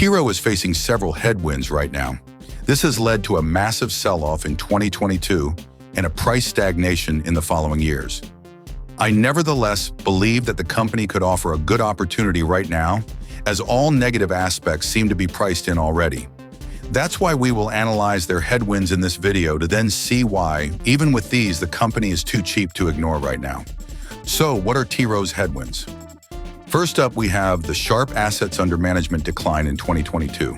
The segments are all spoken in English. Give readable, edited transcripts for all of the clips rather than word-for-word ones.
TROW is facing several headwinds right now. This has led to a massive sell-off in 2022 and a price stagnation in the following years. I nevertheless believe that the company could offer a good opportunity right now, as all negative aspects seem to be priced in already. That's why we will analyze their headwinds in this video to then see why, even with these, the company is too cheap to ignore right now. So, what are TROW's headwinds? First up, we have the sharp assets under management decline in 2022.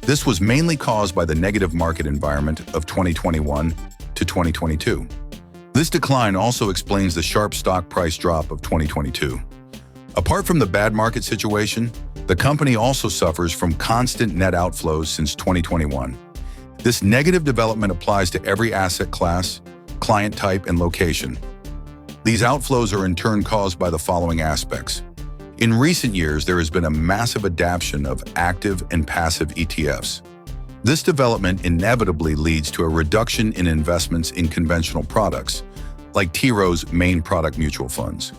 This was mainly caused by the negative market environment of 2021 to 2022. This decline also explains the sharp stock price drop of 2022. Apart from the bad market situation, the company also suffers from constant net outflows since 2021. This negative development applies to every asset class, client type, and location. These outflows are in turn caused by the following aspects. In recent years, there has been a massive adoption of active and passive ETFs. This development inevitably leads to a reduction in investments in conventional products, like TROW's main product mutual funds.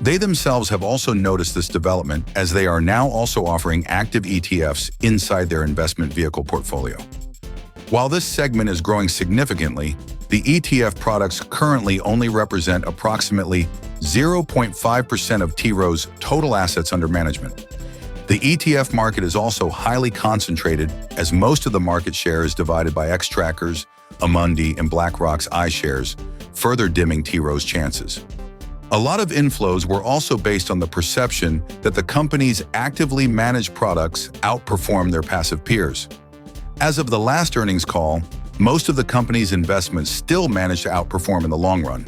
They themselves have also noticed this development, as they are now also offering active ETFs inside their investment vehicle portfolio. While this segment is growing significantly, the ETF products currently only represent approximately 0.5% of TROW's total assets under management. The ETF market is also highly concentrated, as most of the market share is divided by X-Trackers, Amundi, and BlackRock's iShares, further dimming TROW's chances. A lot of inflows were also based on the perception that the company's actively managed products outperform their passive peers. As of the last earnings call, most of the company's investments still managed to outperform in the long run.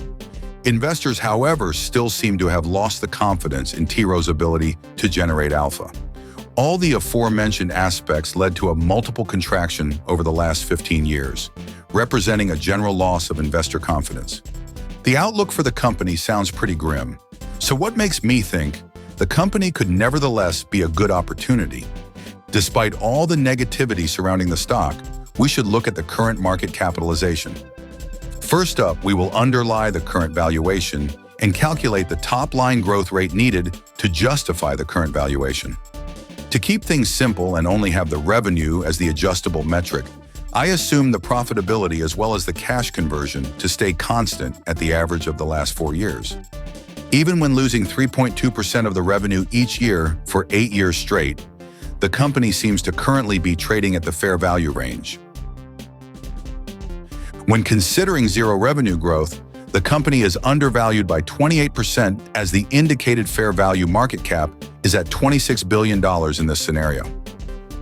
Investors, however, still seem to have lost the confidence in TROW's ability to generate alpha. All the aforementioned aspects led to a multiple contraction over the last 15 years, representing a general loss of investor confidence. The outlook for the company sounds pretty grim. So what makes me think the company could nevertheless be a good opportunity? Despite all the negativity surrounding the stock, we should look at the current market capitalization. First up, we will underlie the current valuation and calculate the top-line growth rate needed to justify the current valuation. To keep things simple and only have the revenue as the adjustable metric, I assume the profitability as well as the cash conversion to stay constant at the average of the last 4 years. Even when losing 3.2% of the revenue each year for 8 years straight, the company seems to currently be trading at the fair value range. When considering zero revenue growth, the company is undervalued by 28%, as the indicated fair value market cap is at $26 billion in this scenario.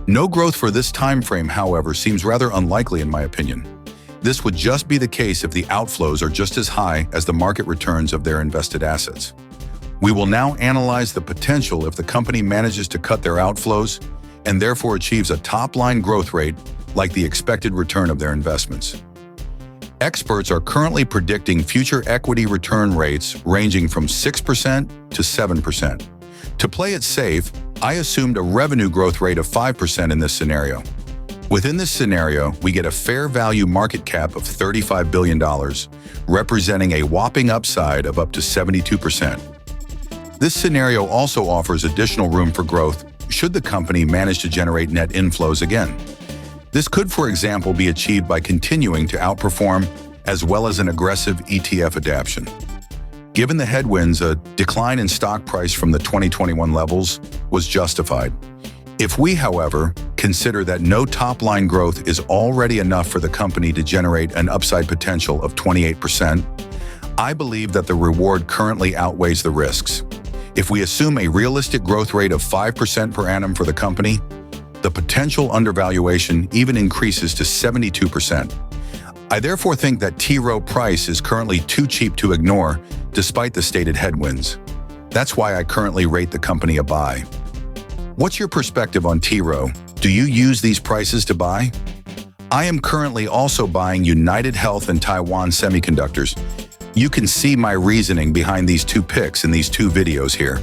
No growth for this time frame, however, seems rather unlikely in my opinion. This would just be the case if the outflows are just as high as the market returns of their invested assets. We will now analyze the potential if the company manages to cut their outflows and therefore achieves a top-line growth rate like the expected return of their investments. Experts are currently predicting future equity return rates ranging from 6% to 7%. To play it safe, I assumed a revenue growth rate of 5% in this scenario. Within this scenario, we get a fair value market cap of $35 billion, representing a whopping upside of up to 72%. This scenario also offers additional room for growth should the company manage to generate net inflows again. This could, for example, be achieved by continuing to outperform as well as an aggressive ETF adoption. Given the headwinds, a decline in stock price from the 2021 levels was justified. If we, however, consider that no top-line growth is already enough for the company to generate an upside potential of 28%, I believe that the reward currently outweighs the risks. If we assume a realistic growth rate of 5% per annum for the company, the potential undervaluation even increases to 72%. I therefore think that TROW price is currently too cheap to ignore, despite the stated headwinds. That's why I currently rate the company a buy. What's your perspective on TROW? Do you use these prices to buy? I am currently also buying United Health and Taiwan Semiconductors. You can see my reasoning behind these two picks in these two videos here.